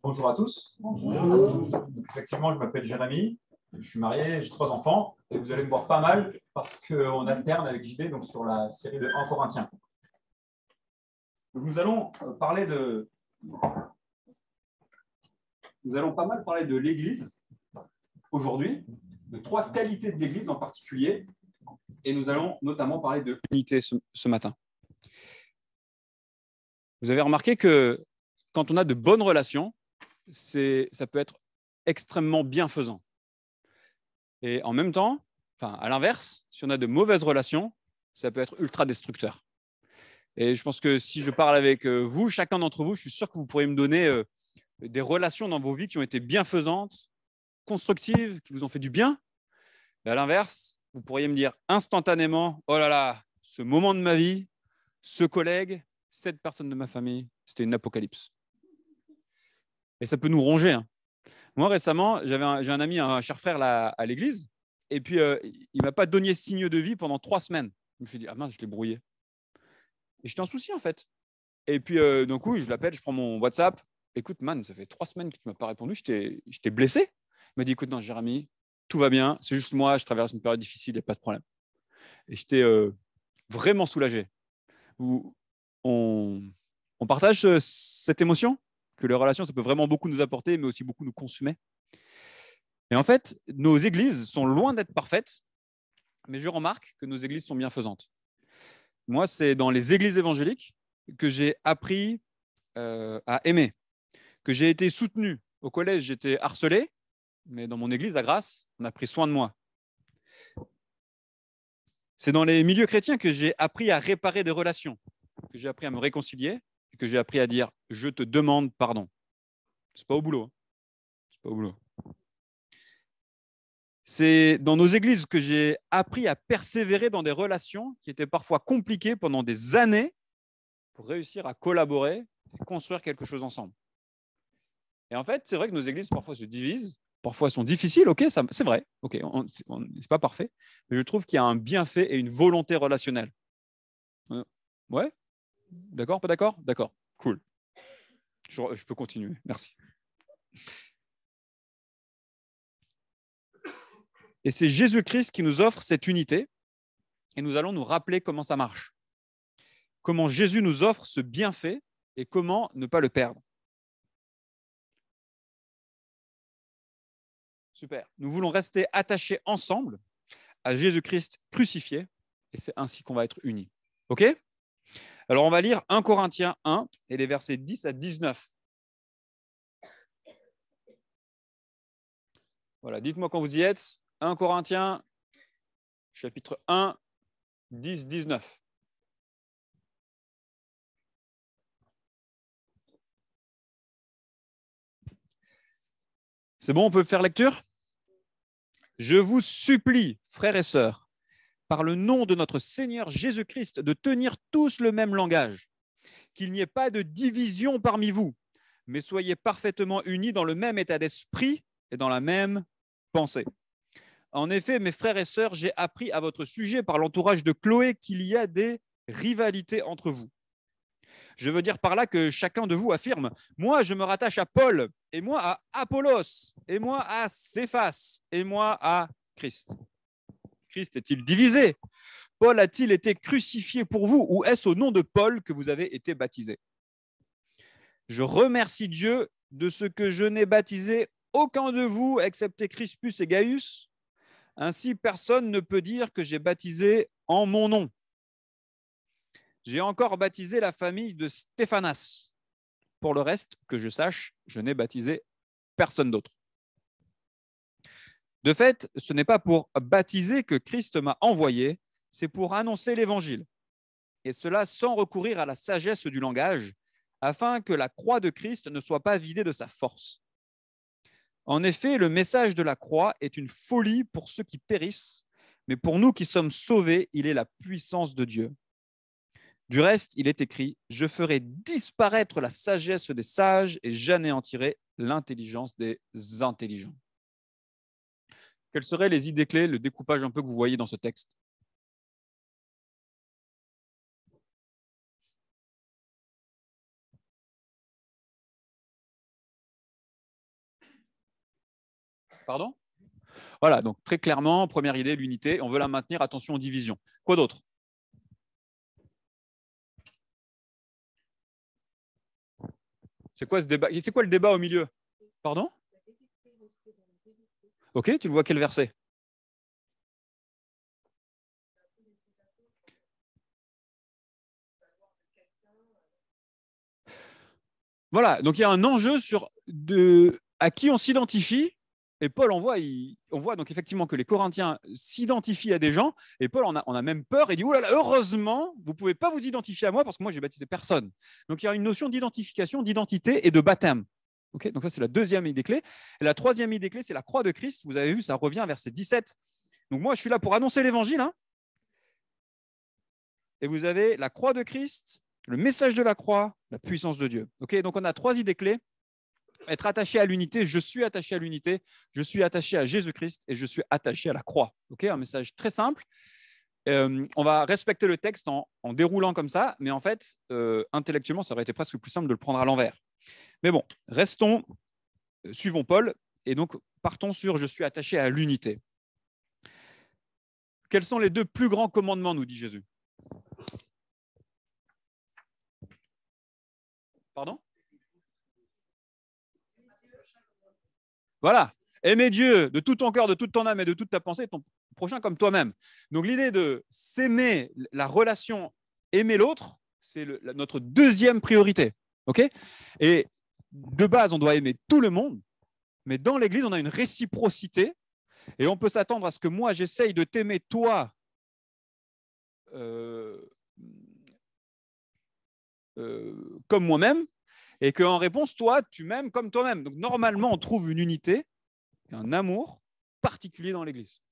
Bonjour à tous. Bonjour. Effectivement, je m'appelle Jérémy, je suis marié, j'ai 3 enfants, et vous allez me voir pas mal parce qu'on alterne avec JD donc sur la série de 1 Corinthiens. Donc, nous allons pas mal parler de l'Église aujourd'hui, de 3 qualités de l'Église en particulier, et nous allons notamment parler de l'unité ce matin. Vous avez remarqué que quand on a de bonnes relations, ça peut être extrêmement bienfaisant. Et en même temps, à l'inverse, si on a de mauvaises relations, ça peut être ultra destructeur. Et je pense que si je parle avec vous, chacun d'entre vous, je suis sûr que vous pourriez me donner des relations dans vos vies qui ont été bienfaisantes, constructives, qui vous ont fait du bien. Et à l'inverse, vous pourriez me dire instantanément, oh là là, ce moment de ma vie, ce collègue, cette personne de ma famille, c'était une apocalypse. Et ça peut nous ronger, hein. Moi, récemment, j'ai un ami, un cher frère là, à l'église, et puis il ne m'a pas donné signe de vie pendant 3 semaines. Je me suis dit, ah mince, je l'ai brouillé. Et j'étais en souci, en fait. Et puis, d'un coup, je l'appelle, je prends mon WhatsApp. Écoute, man, ça fait 3 semaines que tu ne m'as pas répondu, j'étais blessé. Il m'a dit, écoute, non, Jérémy, tout va bien, c'est juste moi, je traverse une période difficile, il n'y a pas de problème. Et j'étais vraiment soulagé. On, on partage cette émotion que les relations, ça peut vraiment beaucoup nous apporter, mais aussi beaucoup nous consumer. Et en fait, nos églises sont loin d'être parfaites, mais je remarque que nos églises sont bienfaisantes. Moi, c'est dans les églises évangéliques que j'ai appris à aimer, que j'ai été soutenu. Au collège, j'étais harcelé, mais dans mon église, à Grasse, on a pris soin de moi. C'est dans les milieux chrétiens que j'ai appris à réparer des relations, que j'ai appris à me réconcilier, et que j'ai appris à dire « je te demande pardon ». C'est pas au boulot. C'est pas au boulot. C'est dans nos églises que j'ai appris à persévérer dans des relations qui étaient parfois compliquées pendant des années pour réussir à collaborer et construire quelque chose ensemble. Et en fait, c'est vrai que nos églises parfois se divisent, parfois sont difficiles, ok, c'est vrai, ok, c'est pas parfait, mais je trouve qu'il y a un bienfait et une volonté relationnelle. Ouais, d'accord, pas d'accord? D'accord, cool. Je peux continuer, merci. Et c'est Jésus-Christ qui nous offre cette unité et nous allons nous rappeler comment ça marche. Comment Jésus nous offre ce bienfait et comment ne pas le perdre. Super. Nous voulons rester attachés ensemble à Jésus-Christ crucifié et c'est ainsi qu'on va être unis. OK? Alors, on va lire 1 Corinthiens 1 et les versets 10 à 19. Voilà, dites-moi quand vous y êtes. 1 Corinthiens, chapitre 1, 10, 19. C'est bon, on peut faire lecture? Je vous supplie, frères et sœurs, par le nom de notre Seigneur Jésus-Christ, de tenir tous le même langage, qu'il n'y ait pas de division parmi vous, mais soyez parfaitement unis dans le même état d'esprit et dans la même pensée. En effet, mes frères et sœurs, j'ai appris à votre sujet par l'entourage de Chloé qu'il y a des rivalités entre vous. Je veux dire par là que chacun de vous affirme « Moi, je me rattache à Paul, et moi à Apollos, et moi à Céphas, et moi à Christ. » Christ est-il divisé? Paul a-t-il été crucifié pour vous, ou est-ce au nom de Paul que vous avez été baptisé? Je remercie Dieu de ce que je n'ai baptisé aucun de vous, excepté Crispus et Gaius. Ainsi, personne ne peut dire que j'ai baptisé en mon nom. J'ai encore baptisé la famille de Stéphanas. Pour le reste, que je sache, je n'ai baptisé personne d'autre. De fait, ce n'est pas pour baptiser que Christ m'a envoyé, c'est pour annoncer l'Évangile. Et cela sans recourir à la sagesse du langage, afin que la croix de Christ ne soit pas vidée de sa force. En effet, le message de la croix est une folie pour ceux qui périssent, mais pour nous qui sommes sauvés, il est la puissance de Dieu. Du reste, il est écrit « Je ferai disparaître la sagesse des sages et j'anéantirai l'intelligence des intelligents. » Quelles seraient les idées clés, le découpage un peu que vous voyez dans ce texte? Pardon? Voilà, donc très clairement, première idée, l'unité. On veut la maintenir, attention aux divisions. Quoi d'autre? C'est quoi ce débat? C'est quoi le débat au milieu? Pardon? Ok, tu le vois quel verset? Voilà, donc il y a un enjeu sur à qui on s'identifie. Et Paul, on voit donc effectivement que les Corinthiens s'identifient à des gens. Et Paul, on a même peur et dit, oh là là, heureusement, vous ne pouvez pas vous identifier à moi parce que moi, j'ai baptisé personne. Donc, il y a une notion d'identification, d'identité et de baptême. Okay, donc ça, c'est la deuxième idée clé. Et la troisième idée clé, c'est la croix de Christ. Vous avez vu, ça revient à verset 17. Donc moi, je suis là pour annoncer l'évangile. Hein, et vous avez la croix de Christ, le message de la croix, la puissance de Dieu. Okay, donc on a trois idées clés. Être attaché à l'unité, je suis attaché à l'unité, je suis attaché à Jésus-Christ et je suis attaché à la croix. Okay, un message très simple. On va respecter le texte en déroulant comme ça, mais en fait, intellectuellement, ça aurait été presque plus simple de le prendre à l'envers. Mais bon, restons, suivons Paul, et donc partons sur « je suis attaché à l'unité ». Quels sont les deux plus grands commandements, nous dit Jésus? Pardon? Voilà. Aimer Dieu de tout ton cœur, de toute ton âme et de toute ta pensée, ton prochain comme toi-même. Donc l'idée de s'aimer, la relation aimer l'autre, c'est notre deuxième priorité. Okay, et de base, on doit aimer tout le monde, mais dans l'Église, on a une réciprocité et on peut s'attendre à ce que moi, j'essaye de t'aimer toi comme moi-même, et qu'en réponse, toi, tu m'aimes comme toi-même. Donc, normalement, on trouve une unité, un amour particulier dans l'Église.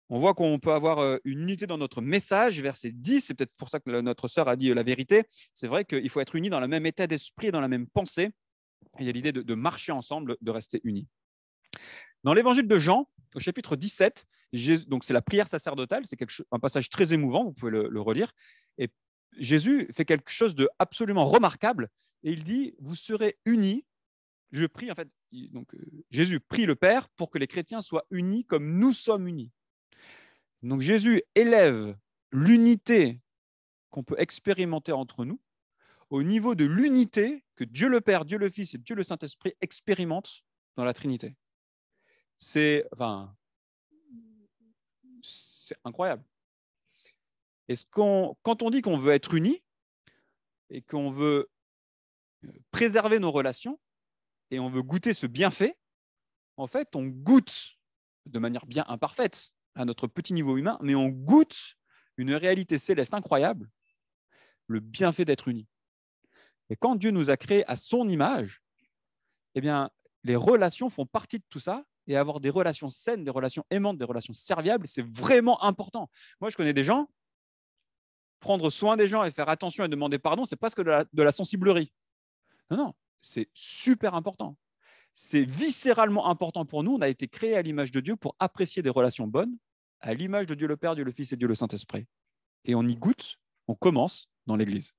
On voit qu'on peut avoir une unité dans notre message, verset 10, c'est peut-être pour ça que notre sœur a dit la vérité. C'est vrai qu'il faut être unis dans le même état d'esprit, dans la même pensée. Et il y a l'idée de marcher ensemble, de rester unis. Dans l'évangile de Jean, au chapitre 17, donc c'est la prière sacerdotale, c'est un passage très émouvant, vous pouvez le relire. Et Jésus fait quelque chose de absolument remarquable et il dit, vous serez unis. Je prie, en fait, donc Jésus prie le Père pour que les chrétiens soient unis comme nous sommes unis. Donc Jésus élève l'unité qu'on peut expérimenter entre nous au niveau de l'unité que Dieu le Père, Dieu le Fils et Dieu le Saint-Esprit expérimentent dans la Trinité. C'est incroyable. Et quand on dit qu'on veut être unis et qu'on veut préserver nos relations et on veut goûter ce bienfait, en fait, on goûte de manière bien imparfaite à notre petit niveau humain, mais on goûte une réalité céleste incroyable, le bienfait d'être unis. Et quand Dieu nous a créés à son image, eh bien, les relations font partie de tout ça. Et avoir des relations saines, des relations aimantes, des relations serviables, c'est vraiment important. Moi, je connais des gens, prendre soin des gens et faire attention et demander pardon, c'est presque de la sensiblerie. Non, non, c'est super important. C'est viscéralement important pour nous. On a été créés à l'image de Dieu pour apprécier des relations bonnes, à l'image de Dieu le Père, Dieu le Fils et Dieu le Saint-Esprit. Et on y goûte, on commence dans l'Église.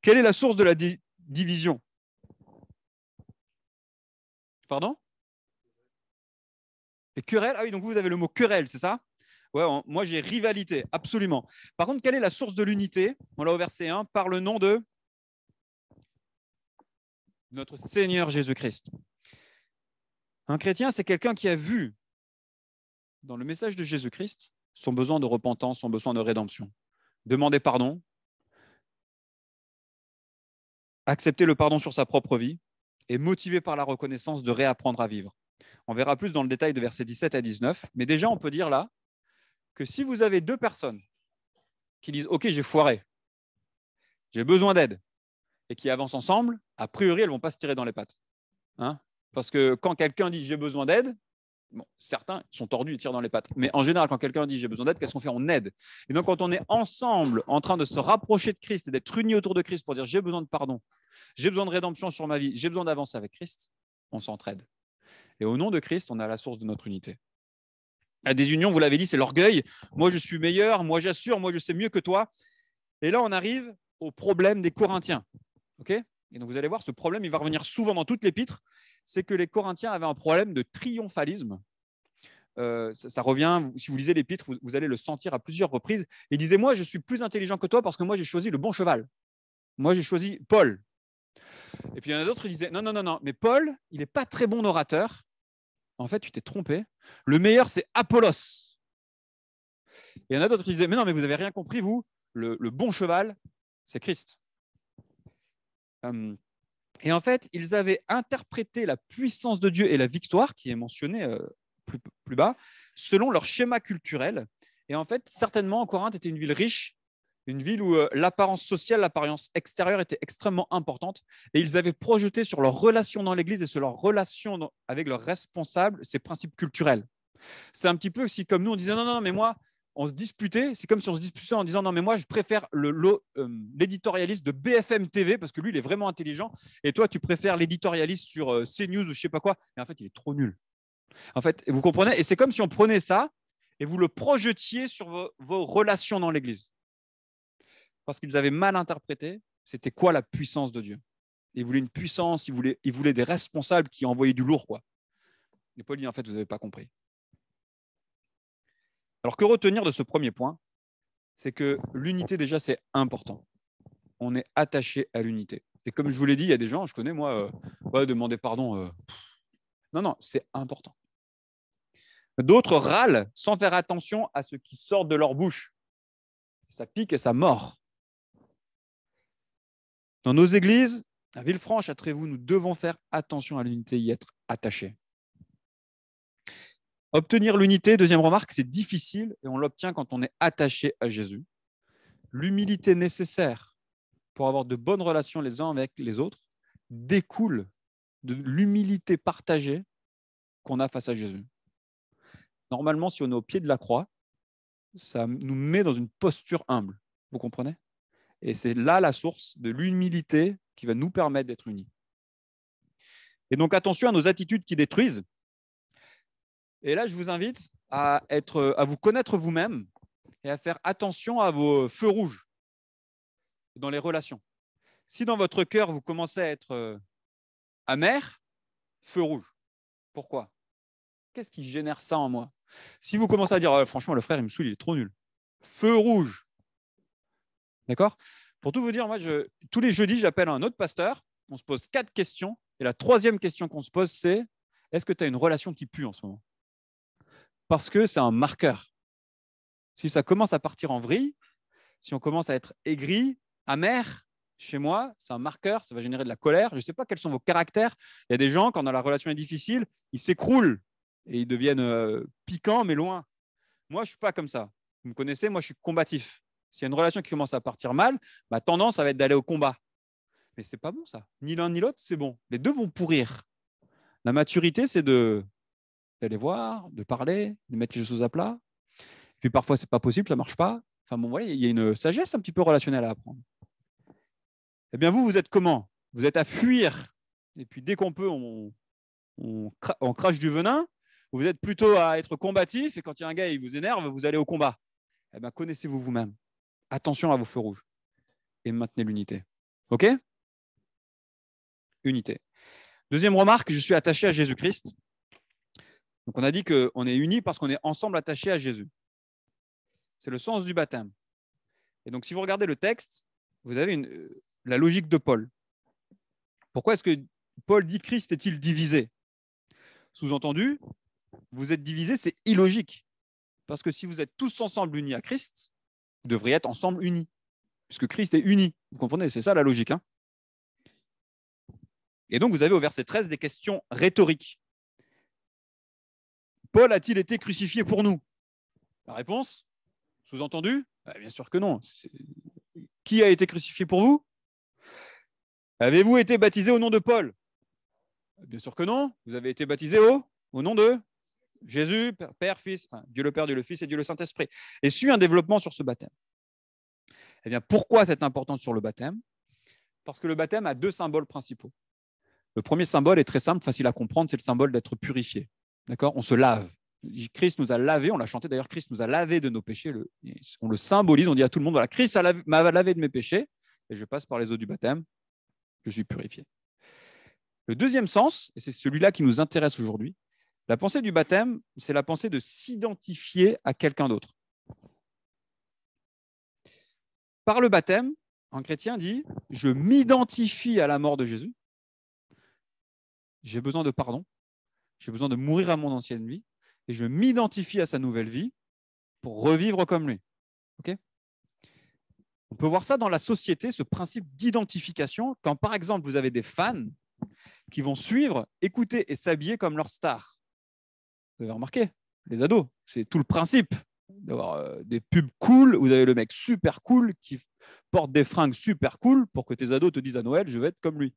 Quelle est la source de la division? Pardon? Les querelles? Ah oui, donc vous avez le mot querelle, c'est ça? Ouais, moi j'ai rivalité, absolument. Par contre, quelle est la source de l'unité? On l'a au verset 1, par le nom de notre Seigneur Jésus-Christ. Un chrétien, c'est quelqu'un qui a vu dans le message de Jésus-Christ son besoin de repentance, son besoin de rédemption. Demander pardon, accepter le pardon sur sa propre vie et motivé par la reconnaissance de réapprendre à vivre. On verra plus dans le détail de versets 17 à 19, mais déjà on peut dire là que si vous avez deux personnes qui disent « Ok, j'ai foiré, j'ai besoin d'aide », et qui avancent ensemble, a priori, elles ne vont pas se tirer dans les pattes. Hein, parce que quand quelqu'un dit « j'ai besoin d'aide », bon, certains sont tordus et tirent dans les pattes. Mais en général, quand quelqu'un dit « j'ai besoin d'aide », qu'est-ce qu'on fait? On aide. Et donc, quand on est ensemble, en train de se rapprocher de Christ et d'être unis autour de Christ pour dire « j'ai besoin de pardon, j'ai besoin de rédemption sur ma vie, j'ai besoin d'avancer avec Christ », on s'entraide. Et au nom de Christ, on a la source de notre unité. La désunion, vous l'avez dit, c'est l'orgueil. Moi, je suis meilleur, moi, j'assure, moi, je sais mieux que toi. Et là, on arrive au problème des Corinthiens. Okay, Et donc, vous allez voir, ce problème, il va revenir souvent dans toute l'épître, c'est que les Corinthiens avaient un problème de triomphalisme. Ça revient, si vous lisez l'épître, vous allez le sentir à plusieurs reprises. Il disait, moi, je suis plus intelligent que toi parce que moi, j'ai choisi le bon cheval. Moi, j'ai choisi Paul. Et puis, il y en a d'autres qui disaient, non, non, non, non, mais Paul, il n'est pas très bon orateur. En fait, tu t'es trompé. Le meilleur, c'est Apollos. Et il y en a d'autres qui disaient, mais non, mais vous n'avez rien compris, vous. Le bon cheval, c'est Christ. Et en fait, ils avaient interprété la puissance de Dieu et la victoire, qui est mentionnée plus bas, selon leur schéma culturel. Et en fait, certainement, Corinthe était une ville riche, une ville où l'apparence sociale, l'apparence extérieure était extrêmement importante. Et ils avaient projeté sur leur relation dans l'Église et sur leur relation avec leurs responsables ces principes culturels. C'est un petit peu si, comme nous, on disait non, non, mais moi, on se disputait. C'est comme si on se disputait en disant non, mais moi, je préfère l'éditorialiste de BFM TV parce que lui, il est vraiment intelligent. Et toi, tu préfères l'éditorialiste sur CNews ou je ne sais pas quoi. Et en fait, il est trop nul. En fait, vous comprenez? Et c'est comme si on prenait ça et vous le projetiez sur vos relations dans l'Église. Parce qu'ils avaient mal interprété c'était quoi la puissance de Dieu. Ils voulaient une puissance, ils voulaient des responsables qui envoyaient du lourd, quoi. Et Paul dit en fait, vous n'avez pas compris. Alors, que retenir de ce premier point? C'est que l'unité, déjà, c'est important. On est attaché à l'unité. Et comme je vous l'ai dit, il y a des gens, je connais, moi, demander pardon. Non, non, c'est important. D'autres râlent sans faire attention à ce qui sort de leur bouche. Ça pique et ça mord. Dans nos églises, à Villefranche, à Trévoux, nous devons faire attention à l'unité et y être attachés. Obtenir l'unité, deuxième remarque, c'est difficile et on l'obtient quand on est attaché à Jésus. L'humilité nécessaire pour avoir de bonnes relations les uns avec les autres découle de l'humilité partagée qu'on a face à Jésus. Normalement, si on est au pied de la croix, ça nous met dans une posture humble. Vous comprenez? Et c'est là la source de l'humilité qui va nous permettre d'être unis. Et donc, attention à nos attitudes qui détruisent. Et là, je vous invite à vous connaître vous-même et à faire attention à vos feux rouges dans les relations. Si dans votre cœur, vous commencez à être amer, feu rouge. Pourquoi? Qu'est-ce qui génère ça en moi? Si vous commencez à dire franchement, le frère, il me saoule, il est trop nul. Feu rouge. D'accord? Pour tout vous dire, moi, tous les jeudis, j'appelle un autre pasteur. On se pose 4 questions. Et la 3e question qu'on se pose, c'est est-ce que tu as une relation qui pue en ce moment? Parce que c'est un marqueur. Si ça commence à partir en vrille, si on commence à être aigri, amer, chez moi, c'est un marqueur, ça va générer de la colère. Je ne sais pas quels sont vos caractères. Il y a des gens, quand la relation est difficile, ils s'écroulent et ils deviennent piquants, mais loin. Moi, je ne suis pas comme ça. Vous me connaissez, moi, je suis combatif. S'il y a une relation qui commence à partir mal, ma tendance, ça va être d'aller au combat. Mais ce n'est pas bon, ça. Ni l'un ni l'autre, c'est bon. Les deux vont pourrir. La maturité, c'est d'aller voir, de parler, de mettre les choses à plat. Puis parfois, ce n'est pas possible, ça ne marche pas. Enfin bon, voilà, il y a une sagesse un petit peu relationnelle à apprendre. Eh bien, vous êtes comment? Vous êtes à fuir. Et puis, dès qu'on peut, on crache du venin. Vous êtes plutôt à être combatif. Et quand il y a un gars et il vous énerve, vous allez au combat. Eh bien, connaissez-vous vous-même. Attention à vos feux rouges. Et maintenez l'unité. OK? Unité. Deuxième remarque, je suis attaché à Jésus-Christ. Donc, on a dit qu'on est unis parce qu'on est ensemble attachés à Jésus. C'est le sens du baptême. Et donc, si vous regardez le texte, vous avez la logique de Paul. Pourquoi est-ce que Paul dit Christ est-il divisé? Sous-entendu, vous êtes divisé, c'est illogique. Parce que si vous êtes tous ensemble unis à Christ, vous devriez être ensemble unis. Puisque Christ est uni. Vous comprenez? C'est ça la logique. Hein. Et donc, vous avez au verset 13 des questions rhétoriques. Paul a-t-il été crucifié pour nous? La réponse, sous-entendu, bien sûr que non. Qui a été crucifié pour vous? Avez-vous été baptisé au nom de Paul? Bien sûr que non. Vous avez été baptisé au nom de Jésus, Père, Fils, enfin, Dieu le Père, Dieu le Fils et Dieu le Saint-Esprit. Et suit un développement sur ce baptême. Eh bien, pourquoi cette importance sur le baptême? Parce que le baptême a 2 symboles principaux. Le premier symbole est très simple, facile à comprendre, c'est le symbole d'être purifié. D'accord? On se lave. Christ nous a lavé, on l'a chanté d'ailleurs, Christ nous a lavé de nos péchés. On le symbolise, on dit à tout le monde, voilà, Christ m'a lavé de mes péchés, et je passe par les eaux du baptême. je suis purifié. Le deuxième sens, et c'est celui-là qui nous intéresse aujourd'hui, la pensée du baptême, c'est la pensée de s'identifier à quelqu'un d'autre. Par le baptême, un chrétien dit « je m'identifie à la mort de Jésus, j'ai besoin de pardon, j'ai besoin de mourir à mon ancienne vie, et je m'identifie à sa nouvelle vie pour revivre comme lui. » Okay. On peut voir ça dans la société, ce principe d'identification, quand par exemple vous avez des fans qui vont suivre, écouter et s'habiller comme leur star. Vous avez remarqué, les ados, c'est tout le principe d'avoir des pubs cool. Vous avez le mec super cool qui porte des fringues super cool pour que tes ados te disent à Noël, je vais être comme lui.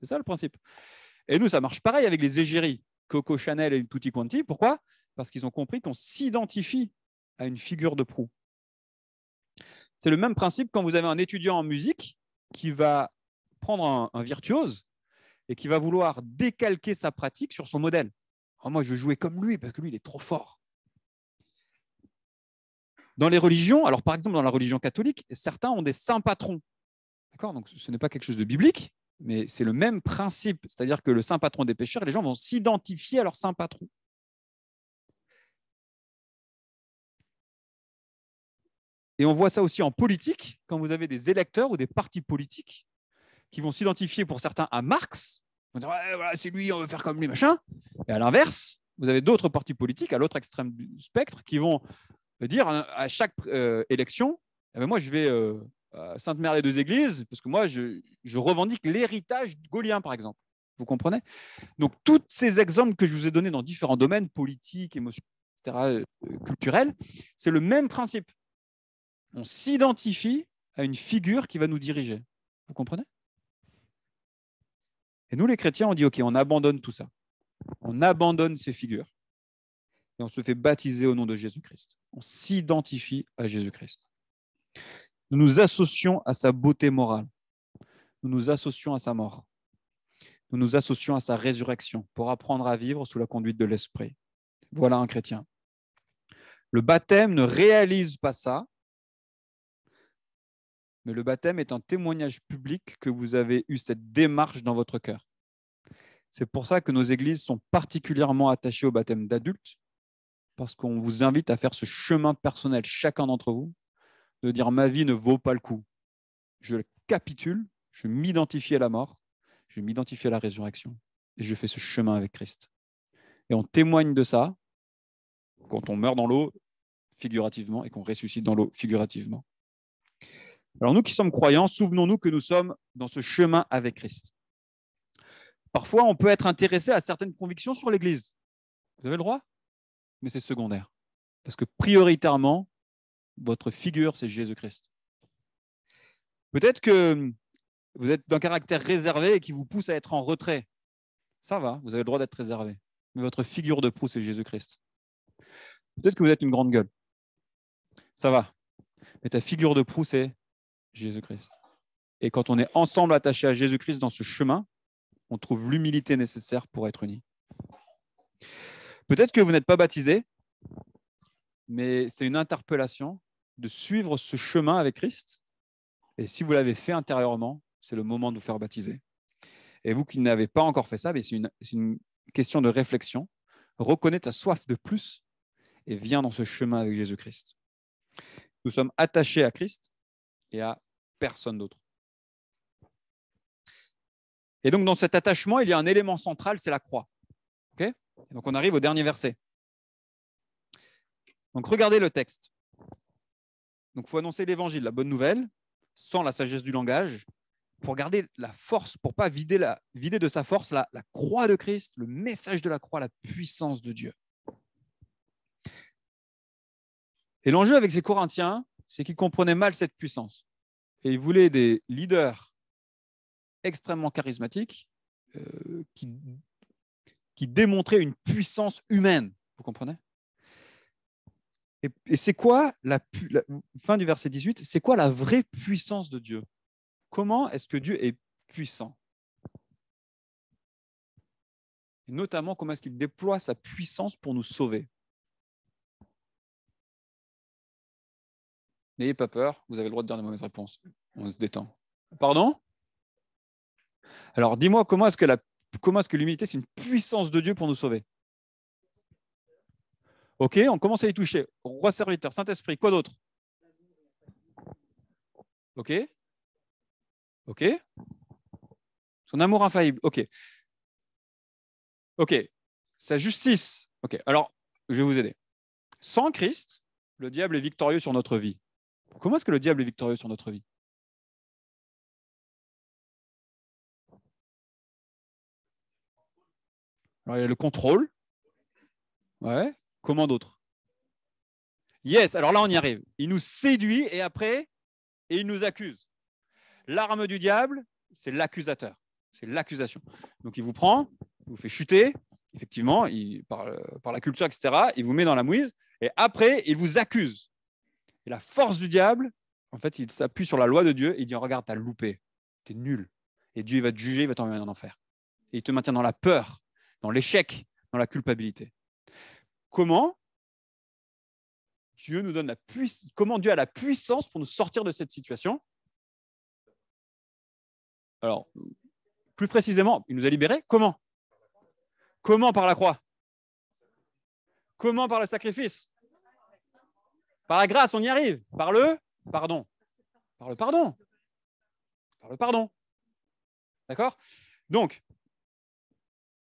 C'est ça le principe. Et nous, ça marche pareil avec les égéries, Coco Chanel et Tutti Quanti. Pourquoi? Parce qu'ils ont compris qu'on s'identifie à une figure de proue. C'est le même principe quand vous avez un étudiant en musique qui va prendre un virtuose et qui va vouloir décalquer sa pratique sur son modèle. Oh, moi, je veux jouer comme lui parce que lui, il est trop fort. Dans les religions, alors par exemple dans la religion catholique, certains ont des saints patrons. D'accord? Donc ce n'est pas quelque chose de biblique, mais c'est le même principe. C'est-à-dire que le saint patron des pécheurs, les gens vont s'identifier à leur saint patron. Et on voit ça aussi en politique, quand vous avez des électeurs ou des partis politiques qui vont s'identifier pour certains à Marx. On va dire, ouais, voilà, c'est lui, on veut faire comme lui, machin. Et à l'inverse, vous avez d'autres partis politiques à l'autre extrême du spectre qui vont dire à chaque élection, eh ben moi, je vais à Sainte-Mère des Deux Églises, parce que moi, je revendique l'héritage gaulien, par exemple. Vous comprenez? Donc, tous ces exemples que je vous ai donnés dans différents domaines, politiques, émotionnels, etc., culturels, c'est le même principe. On s'identifie à une figure qui va nous diriger. Vous comprenez? Et nous, les chrétiens, on dit, OK, on abandonne tout ça. On abandonne ces figures. Et on se fait baptiser au nom de Jésus-Christ. On s'identifie à Jésus-Christ. Nous nous associons à sa beauté morale. Nous nous associons à sa mort. Nous nous associons à sa résurrection pour apprendre à vivre sous la conduite de l'Esprit. Voilà un chrétien. Le baptême ne réalise pas ça, mais le baptême est un témoignage public que vous avez eu cette démarche dans votre cœur. C'est pour ça que nos églises sont particulièrement attachées au baptême d'adultes, parce qu'on vous invite à faire ce chemin personnel, chacun d'entre vous, de dire ma vie ne vaut pas le coup. Je capitule, je m'identifie à la mort, je m'identifie à la résurrection et je fais ce chemin avec Christ. Et on témoigne de ça quand on meurt dans l'eau figurativement et qu'on ressuscite dans l'eau figurativement. Alors nous qui sommes croyants, souvenons-nous que nous sommes dans ce chemin avec Christ. Parfois, on peut être intéressé à certaines convictions sur l'Église. Vous avez le droit, mais c'est secondaire. Parce que prioritairement, votre figure, c'est Jésus-Christ. Peut-être que vous êtes d'un caractère réservé et qui vous pousse à être en retrait. Ça va, vous avez le droit d'être réservé. Mais votre figure de proue, c'est Jésus-Christ. Peut-être que vous êtes une grande gueule. Ça va. Mais ta figure de proue, c'est Jésus-Christ. Et quand on est ensemble attachés à Jésus-Christ dans ce chemin, on trouve l'humilité nécessaire pour être unis. Peut-être que vous n'êtes pas baptisé, mais c'est une interpellation de suivre ce chemin avec Christ. Et si vous l'avez fait intérieurement, c'est le moment de vous faire baptiser. Et vous qui n'avez pas encore fait ça, c'est une question de réflexion. Reconnais ta soif de plus et viens dans ce chemin avec Jésus-Christ. Nous sommes attachés à Christ et à personne d'autre. Et donc, dans cet attachement, il y a un élément central, c'est la croix. Okay? Donc, on arrive au dernier verset. Donc, regardez le texte. Donc, il faut annoncer l'évangile, la bonne nouvelle, sans la sagesse du langage, pour garder la force, pour ne pas vider de sa force la croix de Christ, le message de la croix, la puissance de Dieu. Et l'enjeu avec ces Corinthiens, c'est qu'ils comprenaient mal cette puissance. Et ils voulaient des leaders extrêmement charismatiques qui démontraient une puissance humaine. Vous comprenez? Et c'est quoi la fin du verset 18, c'est quoi la vraie puissance de Dieu? Comment est-ce que Dieu est puissant? Et notamment, comment est-ce qu'il déploie sa puissance pour nous sauver? N'ayez pas peur, vous avez le droit de dire des mauvaises réponses. On se détend. Pardon? Alors, dis-moi, comment est-ce que l'humilité, c'est une puissance de Dieu pour nous sauver? OK, on commence à y toucher. Roi serviteur, Saint-Esprit, quoi d'autre? OK, OK. Son amour infaillible. OK, OK. Sa justice. OK, alors, je vais vous aider. Sans Christ, le diable est victorieux sur notre vie. Comment est-ce que le diable est victorieux sur notre vie? Alors, il y a le contrôle. Ouais. Comment d'autre? Yes, alors là, on y arrive. Il nous séduit et après, et il nous accuse. L'arme du diable, c'est l'accusateur. C'est l'accusation. Donc, il vous prend, il vous fait chuter, effectivement, par la culture, etc. Il vous met dans la mouise et après, il vous accuse. Et la force du diable, en fait, il s'appuie sur la loi de Dieu et il dit, regarde, t'as loupé, t'es nul. Et Dieu, il va te juger, il va t'envoyer en enfer. Et il te maintient dans la peur, dans l'échec, dans la culpabilité. Comment Dieu nous donne comment Dieu a la puissance pour nous sortir de cette situation? Alors, plus précisément, il nous a libérés. Comment? Comment par la croix? Comment par le sacrifice? Par la grâce, on y arrive. Par le pardon. Par le pardon. Par le pardon. D'accord? Donc,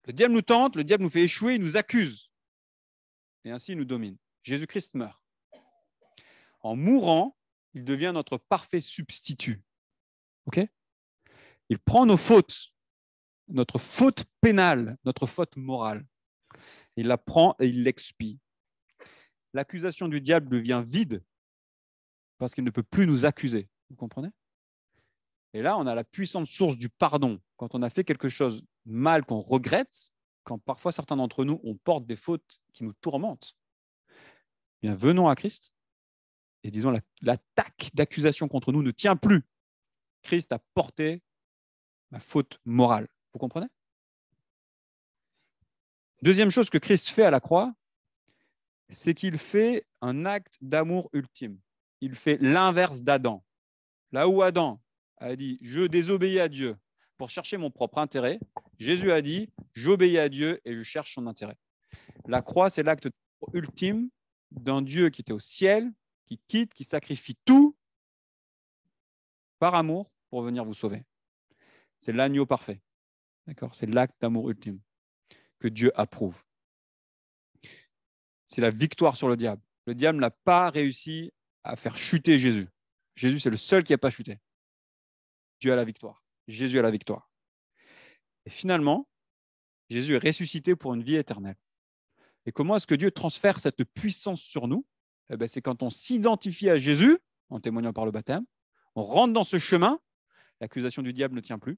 le diable nous tente, le diable nous fait échouer, il nous accuse. Et ainsi, il nous domine. Jésus-Christ meurt. En mourant, il devient notre parfait substitut. OK? Il prend nos fautes, notre faute pénale, notre faute morale. Il la prend et il l'expie. L'accusation du diable devient vide parce qu'il ne peut plus nous accuser. Vous comprenez? Et là, on a la puissante source du pardon. Quand on a fait quelque chose mal qu'on regrette, quand parfois certains d'entre nous, on porte des fautes qui nous tourmentent, eh bien, venons à Christ et disons l'attaque d'accusation contre nous ne tient plus. Christ a porté ma faute morale. Vous comprenez? Deuxième chose que Christ fait à la croix, c'est qu'il fait un acte d'amour ultime. Il fait l'inverse d'Adam. Là où Adam a dit « je désobéis à Dieu pour chercher mon propre intérêt », Jésus a dit « j'obéis à Dieu et je cherche son intérêt ». La croix, c'est l'acte ultime d'un Dieu qui était au ciel, qui quitte, qui sacrifie tout par amour pour venir vous sauver. C'est l'agneau parfait. D'accord? C'est l'acte d'amour ultime que Dieu approuve. C'est la victoire sur le diable. Le diable n'a pas réussi à faire chuter Jésus. Jésus, c'est le seul qui n'a pas chuté. Dieu a la victoire. Jésus a la victoire. Et finalement, Jésus est ressuscité pour une vie éternelle. Et comment est-ce que Dieu transfère cette puissance sur nous? Eh bien, c'est quand on s'identifie à Jésus, en témoignant par le baptême, on rentre dans ce chemin, l'accusation du diable ne tient plus,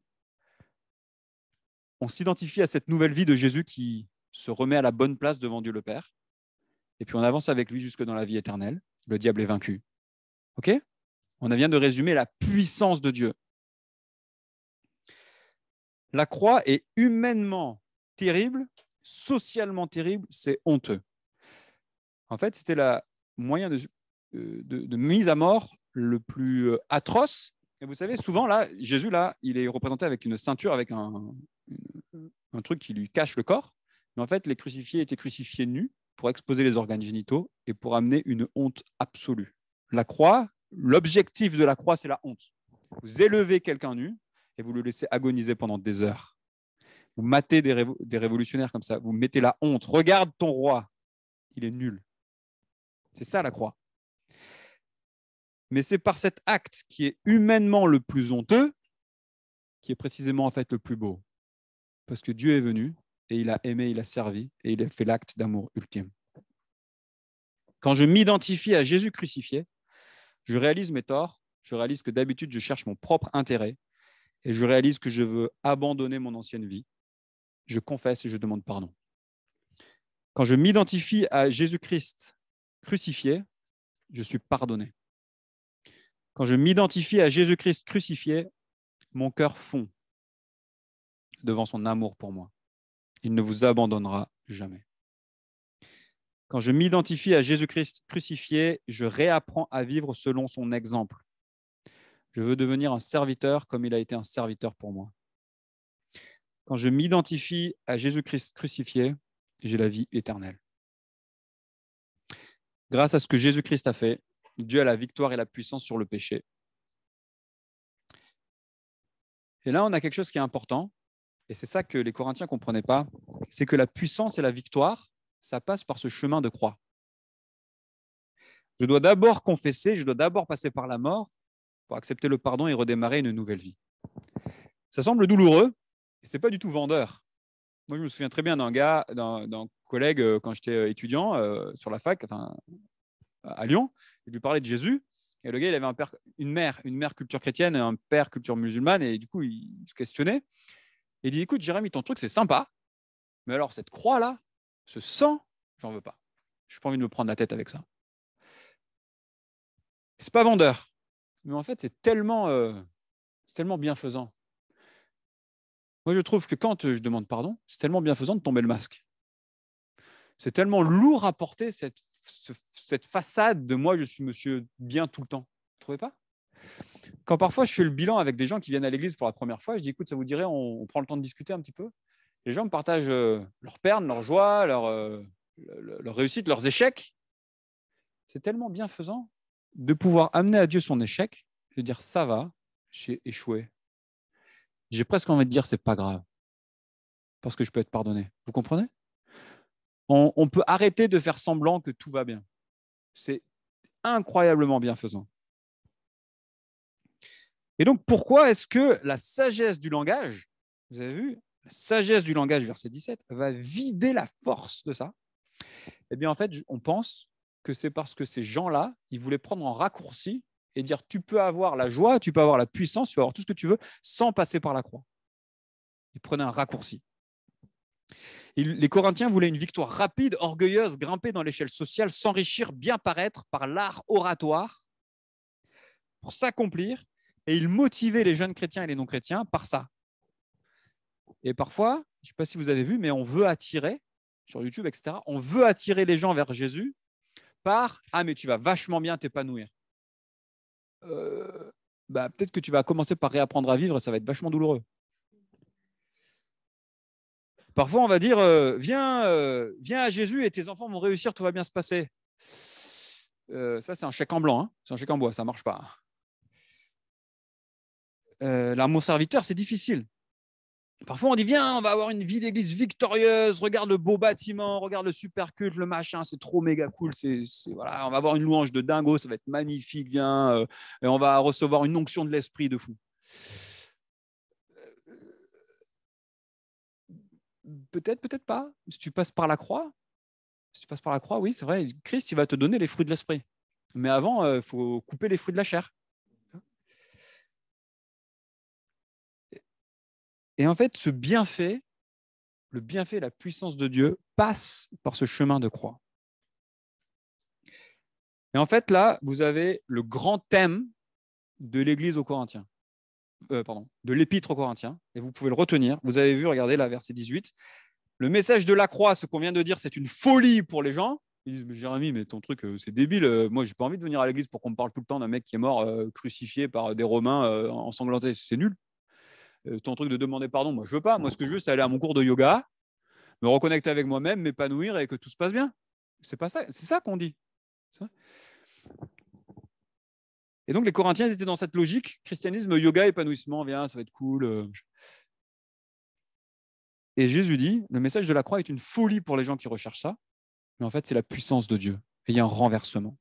on s'identifie à cette nouvelle vie de Jésus qui se remet à la bonne place devant Dieu le Père, et puis on avance avec lui jusque dans la vie éternelle. Le diable est vaincu. OK? On vient de résumer la puissance de Dieu. La croix est humainement terrible, socialement terrible, c'est honteux. En fait, c'était le moyen de mise à mort le plus atroce. Et vous savez, souvent, là, Jésus, là, il est représenté avec une ceinture, avec un truc qui lui cache le corps. Mais en fait, les crucifiés étaient crucifiés nus pour exposer les organes génitaux et pour amener une honte absolue. La croix, l'objectif de la croix, c'est la honte. Vous élevez quelqu'un nu et vous le laissez agoniser pendant des heures. Vous matez des révolutionnaires comme ça, vous mettez la honte. Regarde ton roi, il est nul. C'est ça la croix. Mais c'est par cet acte qui est humainement le plus honteux qui est précisément en fait le plus beau. Parce que Dieu est venu et il a aimé, il a servi et il a fait l'acte d'amour ultime. Quand je m'identifie à Jésus crucifié, je réalise mes torts, je réalise que d'habitude je cherche mon propre intérêt et je réalise que je veux abandonner mon ancienne vie. Je confesse et je demande pardon. Quand je m'identifie à Jésus-Christ crucifié, je suis pardonné. Quand je m'identifie à Jésus-Christ crucifié, mon cœur fond devant son amour pour moi. Il ne vous abandonnera jamais. Quand je m'identifie à Jésus-Christ crucifié, je réapprends à vivre selon son exemple. Je veux devenir un serviteur comme il a été un serviteur pour moi. Quand je m'identifie à Jésus-Christ crucifié, j'ai la vie éternelle. Grâce à ce que Jésus-Christ a fait, Dieu a la victoire et la puissance sur le péché. Et là, on a quelque chose qui est important, et c'est ça que les Corinthiens ne comprenaient pas, c'est que la puissance et la victoire, ça passe par ce chemin de croix. Je dois d'abord confesser, je dois d'abord passer par la mort pour accepter le pardon et redémarrer une nouvelle vie. Ça semble douloureux, et ce n'est pas du tout vendeur. Moi, je me souviens très bien d'un collègue quand j'étais étudiant sur la fac, enfin, à Lyon. Il lui parlait de Jésus. Et le gars, il avait une mère culture chrétienne et un père culture musulmane. Et du coup, il se questionnait. Et il dit, écoute, Jérémy, ton truc, c'est sympa. Mais alors, cette croix-là, ce sang, j'en veux pas. Je n'ai pas envie de me prendre la tête avec ça. C'est pas vendeur. Mais en fait, c'est tellement bienfaisant. Moi, je trouve que quand je demande pardon, c'est tellement bienfaisant de tomber le masque. C'est tellement lourd à porter cette façade de moi, je suis monsieur bien tout le temps. Vous ne trouvez pas? Quand parfois je fais le bilan avec des gens qui viennent à l'église pour la première fois, je dis écoute, ça vous dirait, on prend le temps de discuter un petit peu. Les gens me partagent leurs pertes, leurs joies, leur réussite, leurs échecs. C'est tellement bienfaisant de pouvoir amener à Dieu son échec, de dire ça va, j'ai échoué. J'ai presque envie de dire c'est pas grave, parce que je peux être pardonné. Vous comprenez? On peut arrêter de faire semblant que tout va bien. C'est incroyablement bienfaisant. Et donc, pourquoi est-ce que la sagesse du langage, vous avez vu, la sagesse du langage, verset 17, va vider la force de ça? Eh bien, en fait, on pense que c'est parce que ces gens-là, ils voulaient prendre en raccourci et dire tu peux avoir la joie, tu peux avoir la puissance, tu peux avoir tout ce que tu veux sans passer par la croix. Ils prenaient un raccourci. Et les Corinthiens voulaient une victoire rapide, orgueilleuse, grimper dans l'échelle sociale, s'enrichir, bien paraître par l'art oratoire pour s'accomplir. Et ils motivaient les jeunes chrétiens et les non-chrétiens par ça. Et parfois, je ne sais pas si vous avez vu, mais on veut attirer, sur YouTube, etc., on veut attirer les gens vers Jésus par « Ah, mais tu vas vachement bien t'épanouir. Peut-être que tu vas commencer par réapprendre à vivre et ça va être vachement douloureux. » Parfois, on va dire viens à Jésus et tes enfants vont réussir, tout va bien se passer. Ça, c'est un chèque en blanc, hein. C'est un chèque en bois, ça ne marche pas. L'amour serviteur, c'est difficile. Parfois, on dit viens, on va avoir une vie d'église victorieuse, regarde le beau bâtiment, regarde le super culte, le machin, c'est trop méga cool. Voilà, on va avoir une louange de dingo, ça va être magnifique, viens, et on va recevoir une onction de l'esprit de fou. Peut-être, peut-être pas. Si tu passes par la croix, oui, c'est vrai, Christ, il va te donner les fruits de l'esprit. Mais avant, il faut couper les fruits de la chair. Et en fait, ce bienfait, le bienfait, la puissance de Dieu passe par ce chemin de croix. Et en fait, là, vous avez le grand thème de l'Église aux Corinthiens, de l'Épître aux Corinthiens, et vous pouvez le retenir. Vous avez vu, regardez là, verset 18. Le message de la croix, ce qu'on vient de dire, c'est une folie pour les gens. Ils disent, mais Jérémy, mais ton truc, c'est débile. Moi, j'ai pas envie de venir à l'église pour qu'on me parle tout le temps d'un mec qui est mort crucifié par des Romains ensanglantés. C'est nul. Ton truc de demander pardon, moi, je veux pas. Moi, ce que je veux, c'est aller à mon cours de yoga, me reconnecter avec moi-même, m'épanouir et que tout se passe bien. C'est pas ça. C'est ça qu'on dit. Ça. Et donc, les Corinthiens, ils étaient dans cette logique. Christianisme, yoga, épanouissement, viens, ça va être cool. Et Jésus dit, le message de la croix est une folie pour les gens qui recherchent ça. Mais en fait, c'est la puissance de Dieu. Et il y a un renversement.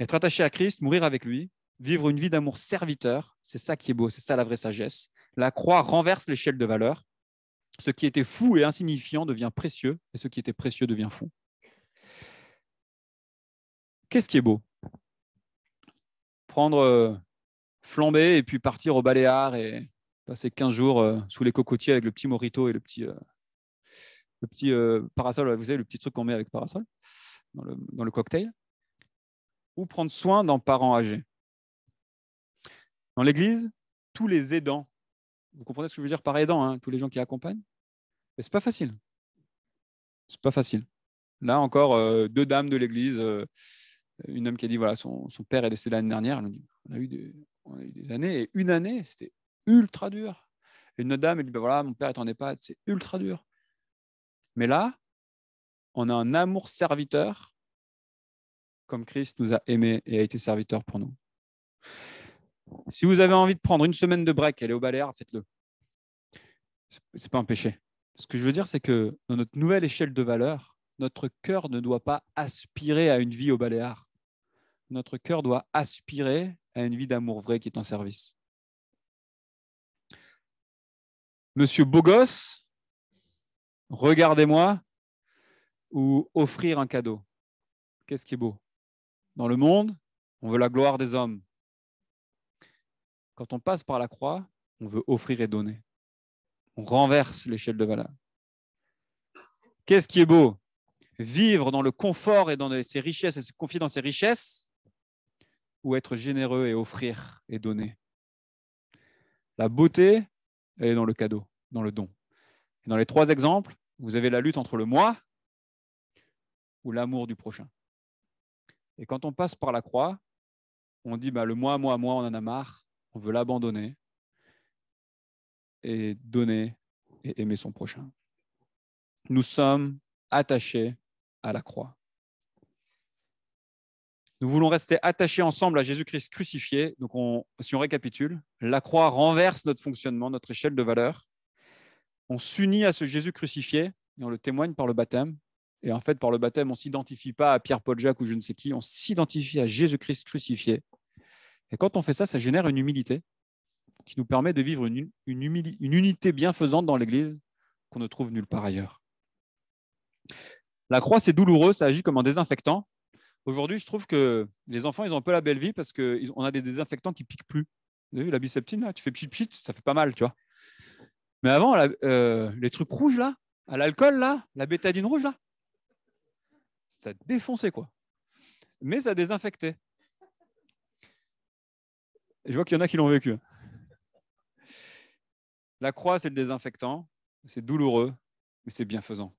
Être attaché à Christ, mourir avec lui, vivre une vie d'amour serviteur, c'est ça qui est beau, c'est ça la vraie sagesse. La croix renverse l'échelle de valeur. Ce qui était fou et insignifiant devient précieux, et ce qui était précieux devient fou. Qu'est-ce qui est beau? Prendre flamber et puis partir au Baléares et passer 15 jours sous les cocotiers avec le petit mojito et le petit parasol, vous savez, le petit truc qu'on met avec parasol dans le cocktail, ou prendre soin d'un parent âgé. Dans l'église, tous les aidants, vous comprenez ce que je veux dire par aidant, hein, tous les gens qui accompagnent, mais c'est pas facile. C'est pas facile. Là encore, 2 dames de l'église, une dame qui a dit voilà, son père est décédé l'année dernière, elle a dit, on a eu des années, et une année, c'était ultra dur. Une autre dame, elle dit, ben voilà, mon père est en EHPAD, c'est ultra dur. Mais là, on a un amour serviteur comme Christ nous a aimés et a été serviteur pour nous. Si vous avez envie de prendre une semaine de break, aller au Baléares, faites-le. Ce n'est pas un péché. Ce que je veux dire, c'est que dans notre nouvelle échelle de valeur, notre cœur ne doit pas aspirer à une vie au Baléares. Notre cœur doit aspirer à une vie d'amour vrai qui est en service. Monsieur Bogos, regardez-moi, ou offrir un cadeau. Qu'est-ce qui est beau? Dans le monde, on veut la gloire des hommes. Quand on passe par la croix, on veut offrir et donner. On renverse l'échelle de valeur. Qu'est-ce qui est beau? Vivre dans le confort et dans ses richesses et se confier dans ses richesses, ou être généreux et offrir et donner. La beauté, elle est dans le cadeau, dans le don. Et dans les 3 exemples, vous avez la lutte entre le moi ou l'amour du prochain. Et quand on passe par la croix, on dit le moi, on en a marre, on veut l'abandonner et donner et aimer son prochain. Nous sommes attachés à la croix. Nous voulons rester attachés ensemble à Jésus-Christ crucifié. Donc, si on récapitule, la croix renverse notre fonctionnement, notre échelle de valeur. On s'unit à ce Jésus crucifié et on le témoigne par le baptême. Et en fait, par le baptême, on ne s'identifie pas à Pierre, Paul, Jacques ou je ne sais qui, on s'identifie à Jésus-Christ crucifié. Et quand on fait ça, ça génère une humilité qui nous permet de vivre une unité bienfaisante dans l'Église qu'on ne trouve nulle part ailleurs. La croix, c'est douloureux, ça agit comme un désinfectant. Aujourd'hui, je trouve que les enfants, ils ont un peu la belle vie parce qu'on a des désinfectants qui ne piquent plus. Vous avez vu la biceptine, là, tu fais pchit, ça fait pas mal, tu vois. Mais avant, les trucs rouges, là, à l'alcool, là, la bétadine rouge, là, ça défonçait, quoi. Mais ça désinfectait. Et je vois qu'il y en a qui l'ont vécu. La croix, c'est le désinfectant, c'est douloureux, mais c'est bienfaisant.